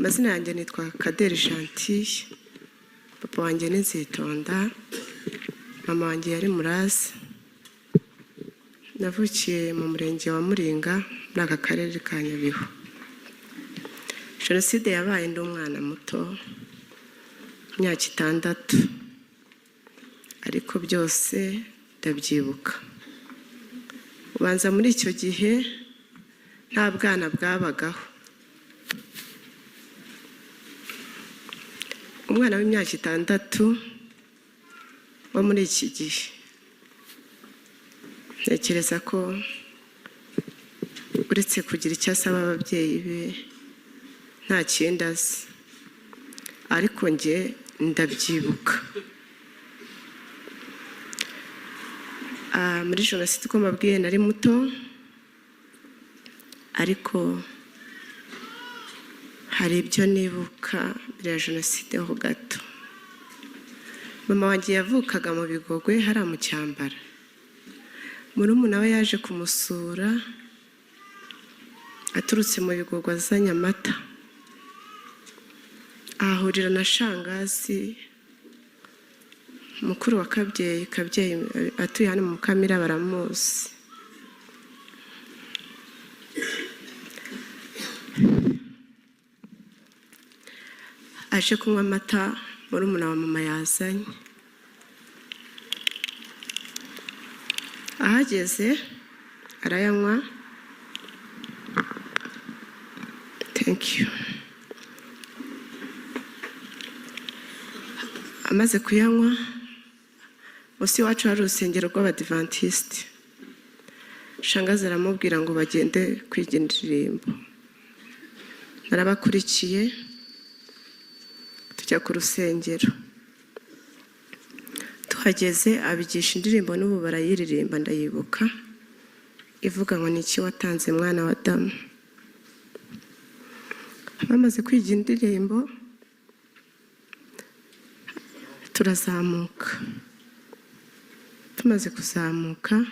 Amazina yanjye nitwa Kaderi Gentille, papa wanjye ni Nzitonda, mama wanjye yari Murazi. Navukiye mu murenge wa Muringa muri aka karere ka Nyabihu. Jenoside yabaye ndi umwana muto, imyaka 6, ariko byose ndabyibuka. Ubanza muri icyo gihe nta bwana bwabagaho. Umwana w'imyaka 6 wo muri iki gihe, ntekereza ko uretse kugira icyo asaba ababyeyi be nta kindi azi, ariko njye ndabyibuka. Muri jenoside uko mbabwiye nari muto, ariko hari ibyo nibuka mbere ya jenoside ho gato. Mama wanjye yavukaga mu Bigogwe hariya mu Cyambara. Murumuna we yaje kumusura aturutse mu Bigogwe azanye amata, ahahurira na shangazi mukuru wa Kabyeyi atuye hano mu Mukamira, baramuzi. Aje kunywa amata murumuna wa mama yazanye. Ahageze arayanywa. Thank you. Amaze kuyanywa, musi wacu hari urusengero rw'Abadiventiste. Shangazi aramubwira ngo bagende kwiga indirimbo. Narabakurikiye tujya ku rusengero. Tuhageze abigisha indirimbo, n'ubu barayiririmba ndayibuka, ivuga ngo ni iki watanze mwana wa Adamu. Bamaze kwiga indirimbo turazamuka. Tumaze kuzamuka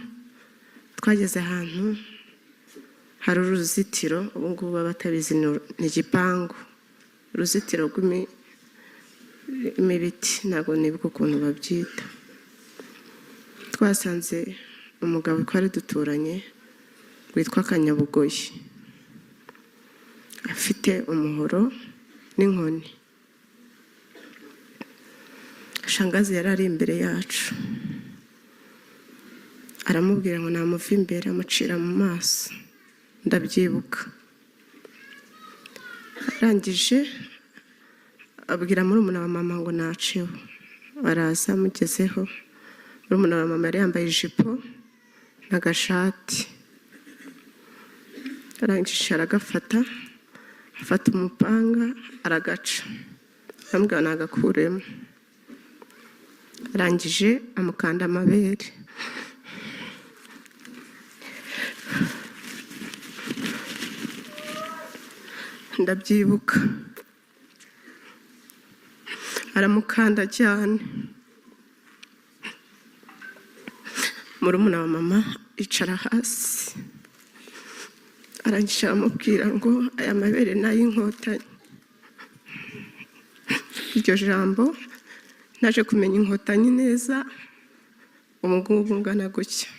twageze ahantu hari uruzitiro, ubu ngubu batabizi ni igipangu, uruzitiro rw'imibiti, ntabwo nibuka ukuntu babyita. Twasanze umugabo twari duturanye witwa Kanyabugoyi, afite umuhoro n'inkoni. Shangazi yari ari imbere yacu, aramubwira ngo namuva imbere, amucira mu maso. Ndabyibuka. Arangije abwira murumuna wa mama ngo naceho. Baraza, mugezeho murumuna wa mama yari yambaye ijipo n'agashati. Arangije aragafata, afata umupanga aragaca, aramubwira nagakuremo. Arangije amukanda amabere. Ndabyibuka. Aramukanda cyane. Murumuna wa mama icara hasi. Arangije aramubwira ngo aya mabere ni ay'inkotanyi. Iryo jambo naje kumenya inkotanyi neza ubu ngubu ngana gutya.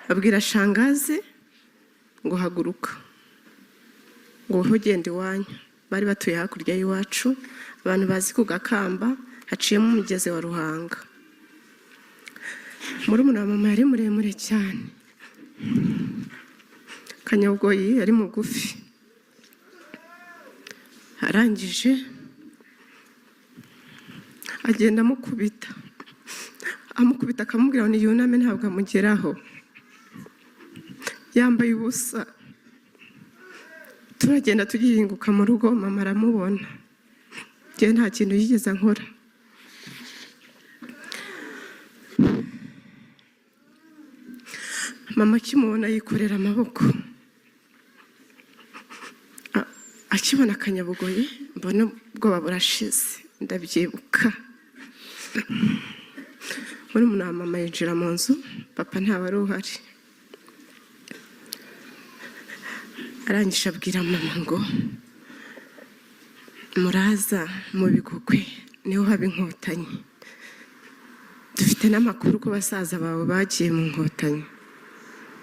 Abwira shangazi ngo haguruka, ngo ugende iwanyu. Bari batuye hakurya y'iwacu, abantu bazi ku Gakamba haciyemo umugezi wa Ruhanga. Murumuna wa mama yari muremure cyane, Kanyabugoyi yari mugufi. Arangije agenda amukubita akamubwira ngo niyuname ntabwo amugeraho, yambaye ubusa. Turagenda tugihinguka mu rugo, mama aramubona. Njye nta kintu yigeze nkora. Mama akimubona yikorera amaboko. Akibona Kanyabugoyi mbona ubwoba burashize. Ndabyibuka. Murumuna wa mama yinjira mu nzu, papa ntawari uhari. arangije abwira mama ngo muraza mu Bigogwe niho haba inkotanyi, dufite n'amakuru ko basaza bawe bagiye mu nkotanyi.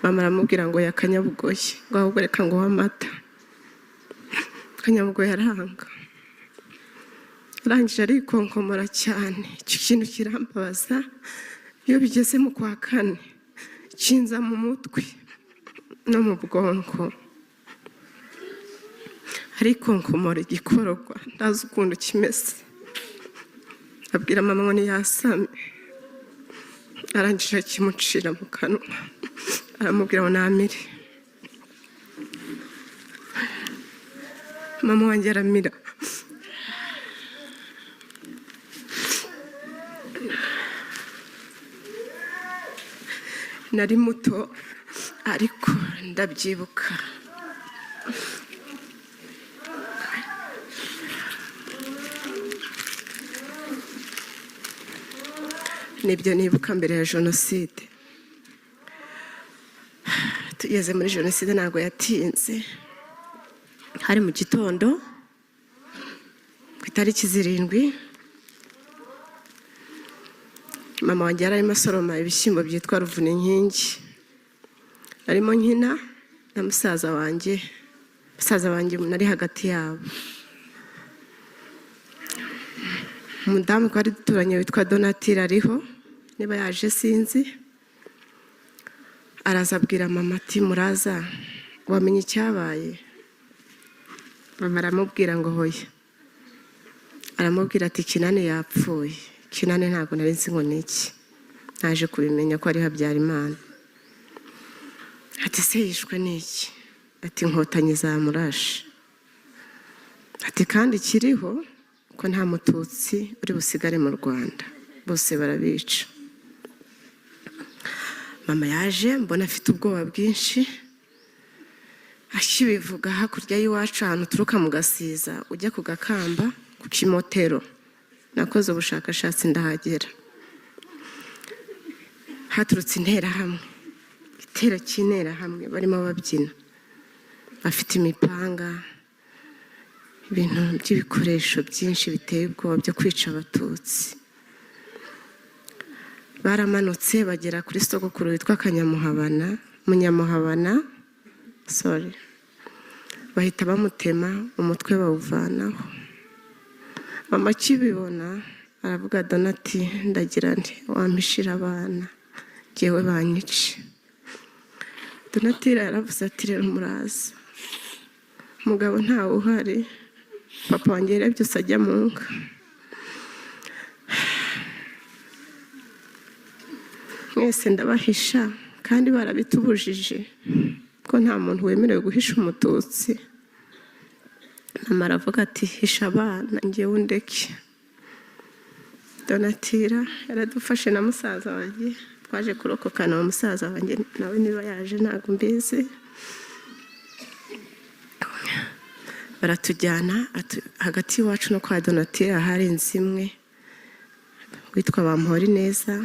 Mama aramubwira ngo ya Kanyabugoye, ngo ahubwo reka ngo w'amata. Kanyabugoye arahanga, arangije arikonkomora cyane. Icyo kintu kirambabaza, iyo bigeze mu kwa kane kinza mu mutwe no mu bwonko, arikonkomora igikororwa ndazi ukuntu kimeze. Abwira mama ngo niyasame, arangije akimucira mu kanwa, aramubwira ngo namire. Mama wanjye aramira. Nari muto ariko ndabyibuka. Nibyo nibuka mbere ya jenoside. Tugeze muri jenoside ntabwo yatinze, hari mu gitondo ku itariki 7, mama wanjye yararimo asoroma ibishyimbo byitwa Ruvuninkingi. Arimo nkina na musaza wanjye nari hagati yabo. Umudamu twari duturanye witwa Donatira ariho, niba yaje sinzi. Araza abwira mama ati muraza wamenye icyabaye? Mama aramubwira ngo hoya. Aramubwira ati Kinane yapfuye. Kinane ntabwo nari nzi ngo niki, naje kubimenya ko ari Habyarimana. Ati se yishwe niki? Ati inkotanyi zamurashe. Ati kandi kiriho ko nta mututsi uri busigare mu Rwanda, bose barabica. Mama yaje mbona afite ubwoba bwinshi, akibivuga hakurya y'iwacu ahantu turuka mu Gasiza ujya ku Gakamba ku Kimotero. Nakoze ubushakashatsi ndahagera. Haturutse interahamwe, igitero cy'interahamwe barimo babyina, bafite imipanga, ibintu by'ibikoresho byinshi biteye ubwoba byo kwica abatutsi. Baramanutse bagera kuri sogokuru witwa Munyamuhabana, bahita bamutema umutwe bawuvanaho. Mama akibibona aravuga Donati ndagira nti wampishira abana jyewe banyice. Donatira yaravuze ati rero muraza, umugabo ntawe uhari, papa wanjye byose ajya mu nka. Mwese ndabahisha kandi barabitubujije ko nta muntu wemerewe guhisha umututsi. Mama aravuga ati hisha abana njyewe undeke. Donatira yaradufashe na musaza wanjye, twaje kurokokana uwo musaza wanjye nawe niba yaje ntabwo mbizi. Baratujyana hagati y'iwacu no kwa Donatira hari inzu imwe witwa Bampori neza.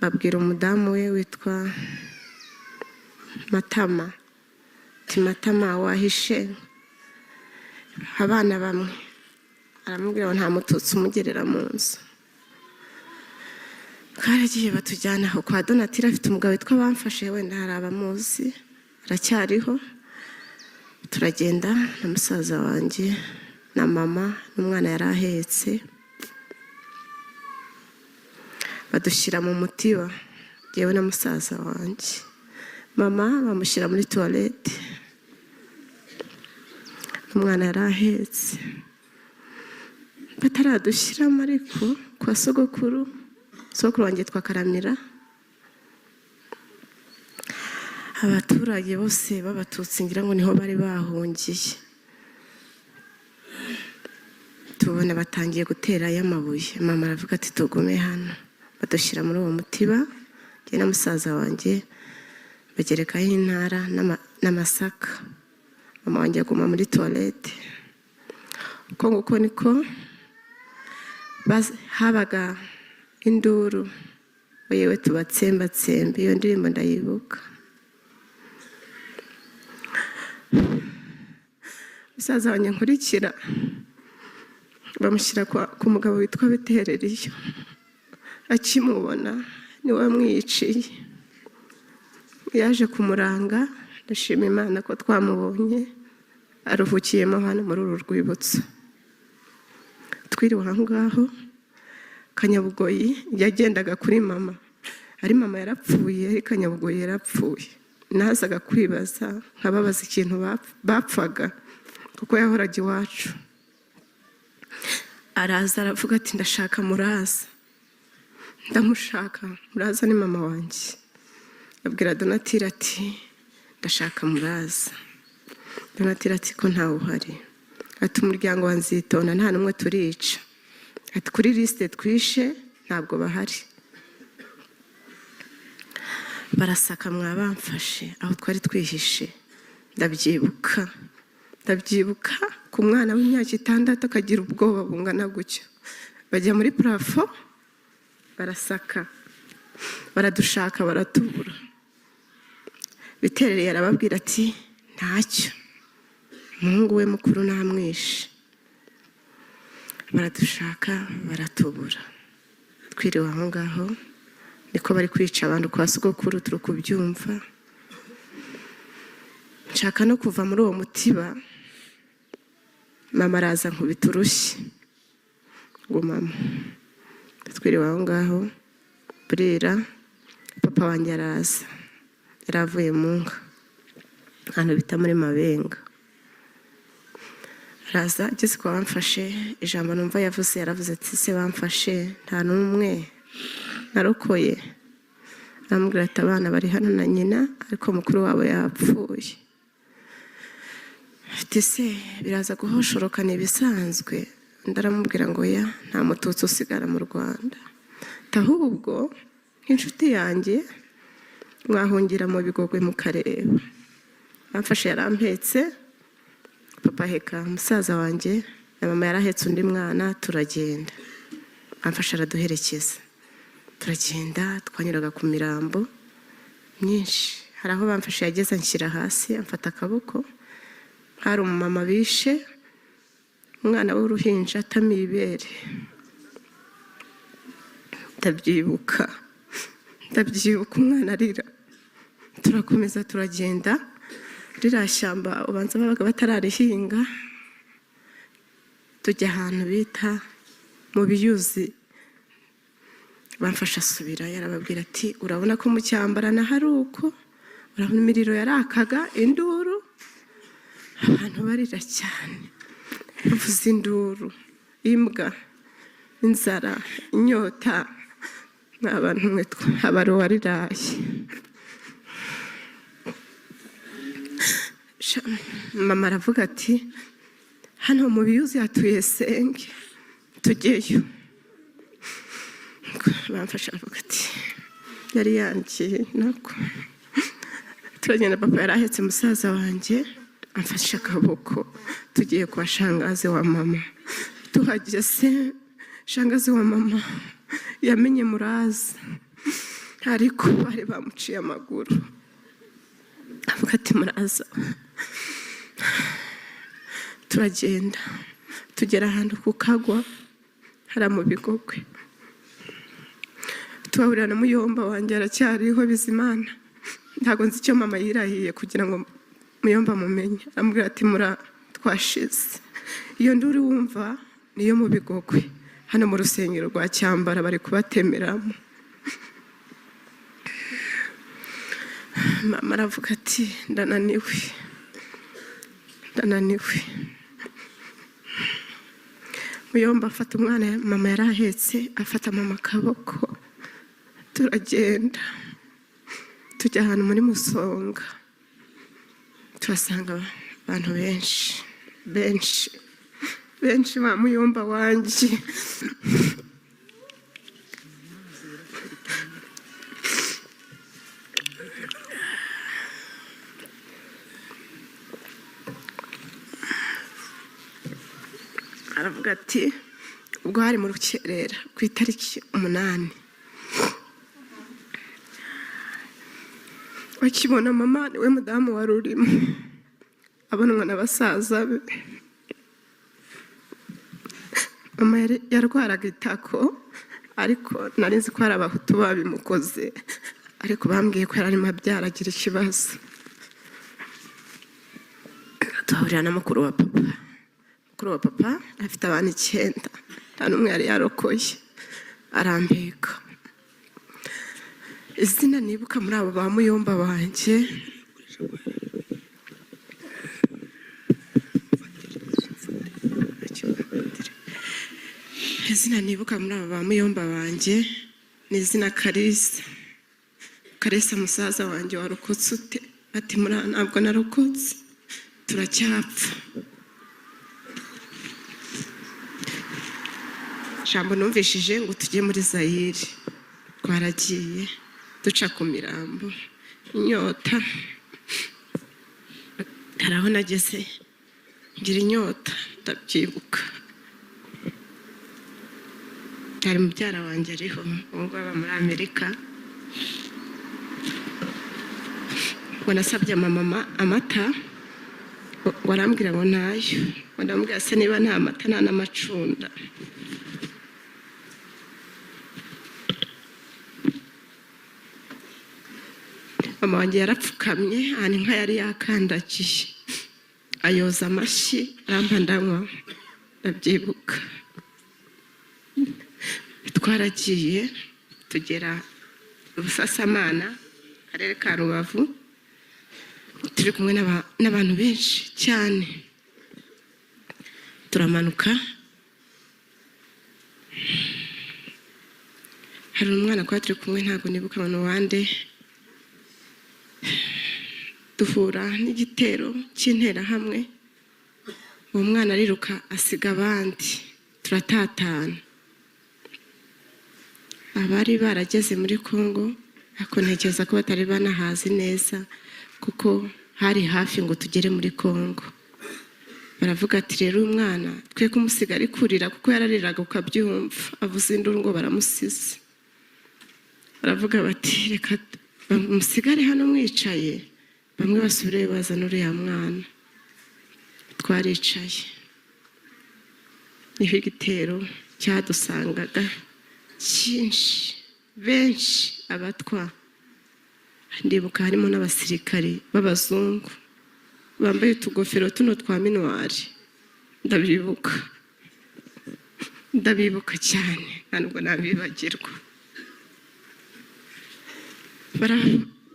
Babwira umudamu we witwa Matama ati Matama wahishe abana bamwe. Aramubwira ngo nta mututsi umugerera mu nzu. Karagiye batujyana aho kwa Donatira, afite umugabo witwa Bamfashe, wenda hari abamuzi, aracyariho. Turagenda na musaza wanjye na mama n'umwana yari ahetse, badushyira mu mutiba yewe na musaza wanjye. Mama bamushyira muri toilette, umwana yari ahetse. Bataradushyiramo ariko kwa sogokuru wanjye twakaramira, abaturage bose b'abatutsi ngira ngo niho bari bahungiye. Tubona batangiye gutera y'amabuye. Mama aravuga ati tugume hano. Badushyira muri uwo mutiba, njye na musaza wanjye bagerekaho intara n'amasaka. Mama wanjye aguma muri toilette. Uko nguko niko habaga induru, yewe tubatsembatsembe. Iyo ndirimbo ndayibuka. musaza wanjye nkurikira bamushyira ku mugabo witwa Bitereriyo. Akimubona niwe wamwiciye. Yaje kumuranga, ndashima Imana ko twamubonye aruhukiyemo hano muri uru rwibutso. Twiriwe aho ngaho, Kanyabugoyi yagendaga kuri mama, ari mama yarapfuye, ari Kanyabugoyi yarapfuye. Nazaga kwibaza nkababaza ikintu bapfaga kuko yahoraga iwacu. Araza aravuga ati ndashaka Muraza. Ndamushaka, Muraza ni mama wanjye. Abwira Donatira ati ndashaka Muraza. Donatira ati ko ntawe uhari. Ati umuryango wa Nzitonda nta n'umwe turica. Ati kuri liste twishe ntabwo bahari. Barasaka mwabamfashe aho twari twihishe. Ndabyibuka ku mwana w'imyaka 6 akagira ubwoba bungana gutyo. Bajya muri plafo barasaka, baradushaka baratubura. Biterereye arababwira ati ntacyo, umuhungu we mukuru namwishe. Baradushaka baratubura. Twiriwe aho ngaho, niko bari kwica abantu kwa sogokuru, turi kubyumva. Nshaka no kuva muri uwo mutiba, mama araza nkubita urushyi ngo mama. Twiriwe aho ngaho, burira papa wanjye araza, yaravuye mu nka hano bita muri Mabenga. Araza ageze kwa bamfashe, ijambo numva yavuze, yaravuze ati se bamfashe nta n'umwe narokoye. Aramubwira ati abana bari hano na nyina, ariko mukuru wabo yapfuye. Ati se biraza guhoshorokana ibisanzwe? Ndaramubwira ngo ya nta mututsi usigara mu Rwanda. Ahubwo nk'inshuti yanjye mwahungira mu Bigogwe mukareba. Bamfashe yarampetse, papa heka musaza wanjye na mama yarahetse undi mwana, turagenda. Bamfashe araduherekeza, turagenda, twanyuraga ku mirambo myinshi. Hari aho bamfashe yageze anshyira hasi, amfata akaboko. Hari umumama bishe, umwana w'uruhinja atamiye ibere. Ndabyibuka umwana arira. Turakomeza turagenda, ririya shyamba ubanza babaga batararihinga. Tujya ahantu bita mu Biyuzi. Bamfasha asubira, yarababwira ati urabona ko mu cyambarana hari uko, urabona imiriro yarakaga, induru, abantu barira cyane, bavuza induru, imbwa, inzara, inyota. Abantu mwe abari wariraye. Mama aravuga ati hano mu Biyuzi hatuye senge, tujyeyo. Bamfasha aravuga ati yari yangiye nako. Turagenda, papa yarahetse musaza wanjye, amfashe akaboko, tugiye kwa shangazi wa mama. Tuhageze, shangazi wa mama yamenye Muraza, ariko bari bamuciye amaguru. Avuga ati Muraza. Turagenda tugera ahantu ku Kagwa, hari mu Bigogwe. Tuhahurira na muyomba wanjye aracyariho Bizimana. Ntago nzi icyo mama yirahiye kugira ngo muyomba mumenye. Aramubwira ati twashize. Iyo nduru wumva niyo mu Bigogwe, hano mu rusengero rwa Cyambara bari kubatemeramo. Mama aravuga ati ndananiwe. Muyomba afata umwana mama yarahetse, afata mama akaboko. Turagenda tujya ahantu muri Musonga. Turasanga abantu benshi ba muyomba wanjye. Aravuga ati ubwo hari mu rukerera ku itariki 8. Akibona mama niwe mudamu wari urimo, abonwa n'abasaza be. mama yarwaraga itako ariko nari nzi ko hari abahutu babimukoze ariko bambwiye ko yari arimo abyara agira ikibazo. Tuhahurira na mukuru wa papa afite abana 9 nta n'umwe yari yarokoye arambika. Izina nibuka muri abo ba muyomba wanjye ni izina Kalisa musaza wanjye warokotse ute? Ati murana ntabwo narokotse turacyapfa. Jambo numvishije ngo tujye muri Zaire, twaragiye duca ku mirambo inyota. Hari aho nageze ngira inyota ndabyibuka. Hari mubyara wanjye ariho ubwo aba muri Amerika, ngo nasabye mama amata ngo arambwira ngo ntayo, ngo ndamubwira se niba nta mata nta n'amacunda. Mama wanjye yarapfukamye ahantu inka yari yakandagiye ayoza amashyi arampa ndanywa ndabyibuka. Twaragiye tugera Busasamana akarere ka Rubavu, turi kumwe n'abantu benshi cyane. Turamanuka, hari umwana kwa turi kumwe ntabwo nibuka abantu wande, duhura n'igitero cy'interahamwe. Uwo mwana ariruka asiga abandi, turatatana. Abari barageze muri Kongo ariko ntekereza ko batari banahazi neza kuko hari hafi ngo tugere muri Kongo. Baravuga ati rero umwana twe kumusiga ari kurira kuko yarariraga ukabyumva, avuze induru ngo baramusize. Baravuga bati reka bamusigare hano mwicaye, bamwe basubire bazana uriya mwana. Twaricaye, niho igitero cyadusangaga cyinshi, benshi abatwa. Ndibuka harimo n'abasirikari b'abazungu bambaye utugofero tuno twa minuwari. Ndabibuka cyane ntabwo nabibagirwa.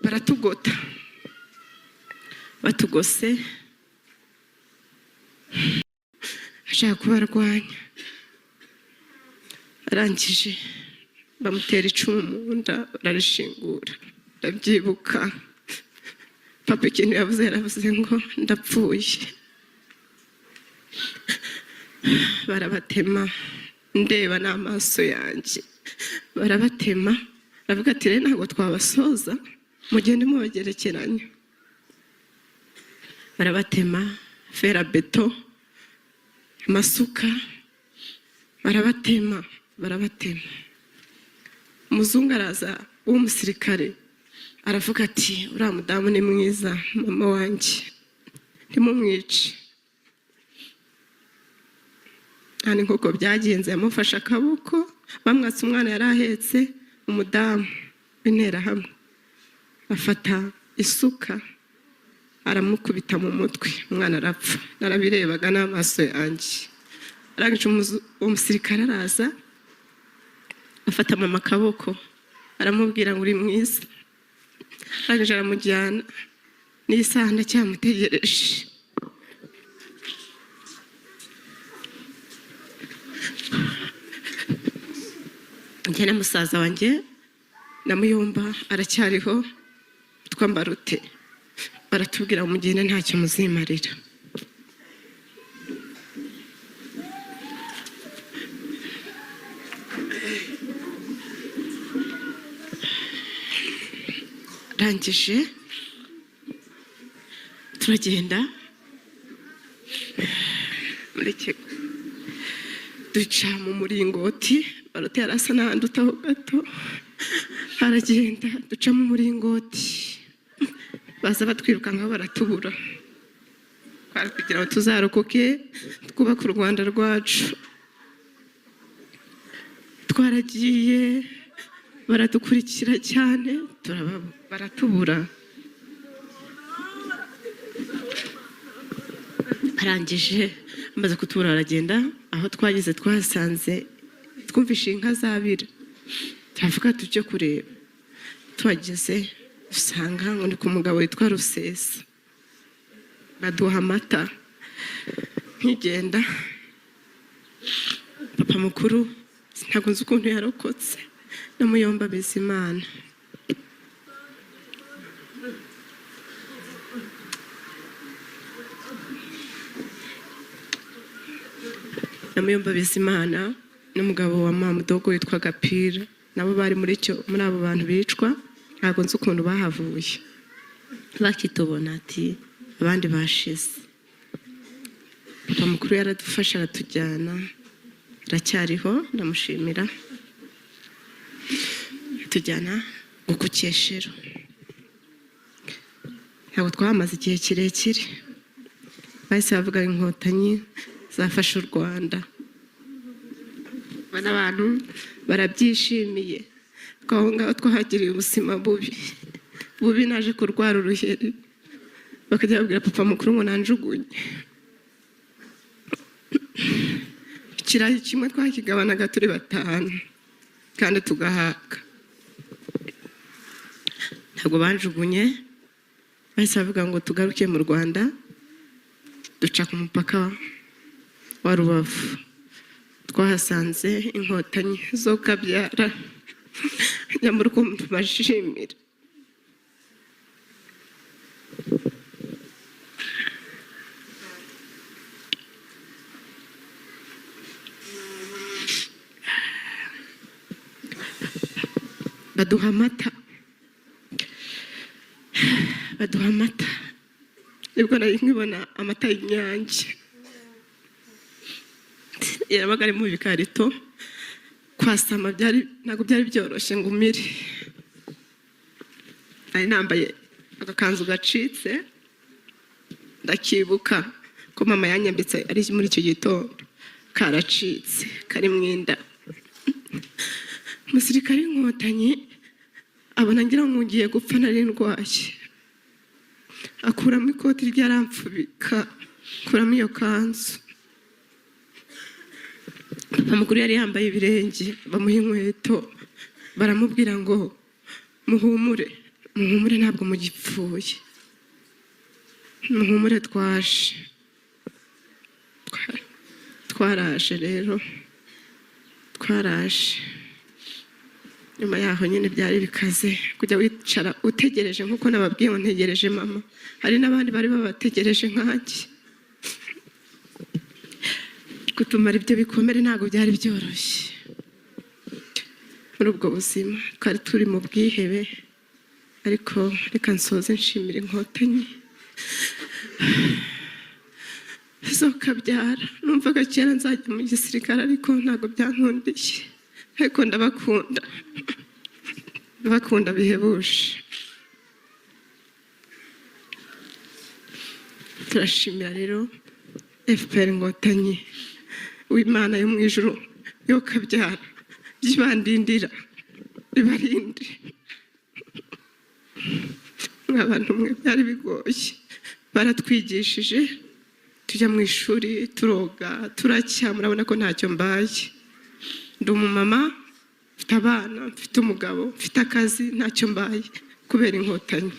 Baratugota, batugose ashaka kubarwanya. Arangije bamutera icumu mu nda bararishingura. Ndabyibuka papa ikintu yaravuze ngo ndapfuye. Barabatema ndeba n'amaso yanjye, barabatema. Baravuga ati rero ntabwo twabasoza, mugende mubagerekeranya. Barabatema ferabeto, amasuka, barabatema. Umuzungu araza w'umusirikare aravuga ati uriya mudamu ni mwiza, mama wanjye ntimumwice. Kandi nk'uko byagenze yamufashe akaboko, bamwatse umwana yari ahetse, umudamu w'interahamwe afata isuka aramukubita mu mutwe, umwana arapfa. Narabirebaga n'amaso yanjye. Arangije umusirikare araza afata mama akaboko aramubwira ngo uri mwiza. Arangije aramujyana, n'isaha ndacyamutegereje. Njye na musaza wanjye na muyomba aracyariho, twambarute. Baratubwira ngo mugende ntacyo muzimarira. Rangije turagenda duca mu muringoti. Barute yarasa n'ahandi utaho gato, haragenda duca mu muringoti. Baza batwirukankaho baratubura. Twari kugira ngo tuzarokoke twubake u Rwanda rwacu. twaragiye baradukurikira cyane baratubura. Arangije amaze kutubura baragenda, aho twageze twasanze twumvishe inka zabira, turavuga tujye kureba. Tuhageze usanga ngo ni ku mugabo witwa Rusesa, baduha amata. Nkigenda papa mukuru ntabwo nzi ukuntu yarokotse, na Muyomba Bizimana. Na Muyomba Bizimana n'umugabo wa Mamudogo witwa Gapira, nabo bari muri abo bantu bicwa. Ntabwo nzi ukuntu bahavuye. Bakitubona ati abandi bashize. Papa mukuru yaradufasha aratujyana, aracyariho ndamushimira. Tujyana ku Cyeshero. Ntabwo twahamaze igihe kirekire, bahise bavuga inkotanyi zafashe u Rwanda. Bana abantu barabyishimiye ko aho ngaho twahagiriye ubuzima bubi. Naje kurwara uruheri, bakajya babwira papa mukuru ngo nanjugunye. Ikirayi kimwe twakigabanaga turi 5 kandi tugahaga. Ntabwo banjugunye, bahise bavuga ngo tugaruke mu Rwanda. Duca ku mupaka wa Rubavu, twahasanze inkotanyi zo Kabyara. Nyamara uko mbashimira. Baduha amata. Nibwo nari nkibona amata y'Inyange. Yabaga ari mu bikarito, kwasama ntabwo byari byoroshye ngo umire. Nari nambaye agakanzu gacitse, ndakibuka ko mama yanyambitse ari muri icyo gitondo, karacitse kari mu inda. Umusirikare w'inkotanyi abona ngira ngo ngiye gupfa, nari ndwaye. Akuramo ikoti ryaramfubika, akuramo iyo kanzu. Papa mukuru yari yambaye ibirenge, bamuha inkweto, baramubwira ngo muhumure ntabwo mugipfuye, muhumure twaraje rero. Nyuma yaho nyine byari bikaze kujya wicara utegereje, nkuko nababwiye ngo ntegereje mama. Hari n'abandi bari babategereje nkanjye. Kutumara ibyo bikomere ntabwo byari byoroshye. Muri ubwo buzima twari turi mu bwihebe, ariko reka nsoze nshimira inkotanyi zo Kabyara. Numvaga kera nzajya mu gisirikare, ariko ntabwo byankundiye. Ariko ndabakunda bihebuje. Turashimira rero FPR Inkotanyi, w'Imana yo mu ijuru yo Kabyara, ibandindira ibarinde. Abantu mwe byari bigoye, baratwigishije, tujya mu ishuri turoga turacya. Murabona ko ntacyo mbaye. Ndi umumama, mfite abana, mfite umugabo, mfite akazi, ntacyo mbaye kubera inkotanyi.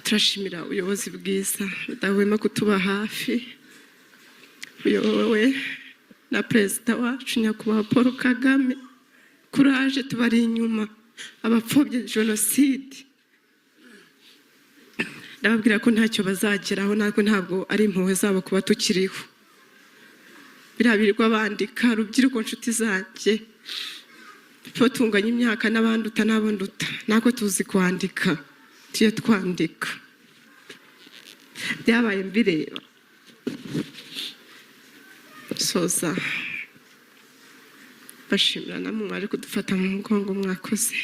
Turashimira ubuyobozi bwiza budahwema kutuba hafi, uyobowe na Perezida wacu Nyakubahwa Paul Kagame. Kuraje tubari inyuma abapfobye Jenoside. Ndababwira ko ntacyo bazageraho, ntabwo ari impuhwe zabo kuba tukiriho. Birabirirwa bandika, rubyiruko nshuti zanjye, tunganya imyaka n'abanduta n'abonduta, ntabwo tuzi kwandika, tujye twandika. Byabaye mbireba. Soza bashimira namwe mwaje kudufata mu mugongo, mwakoze.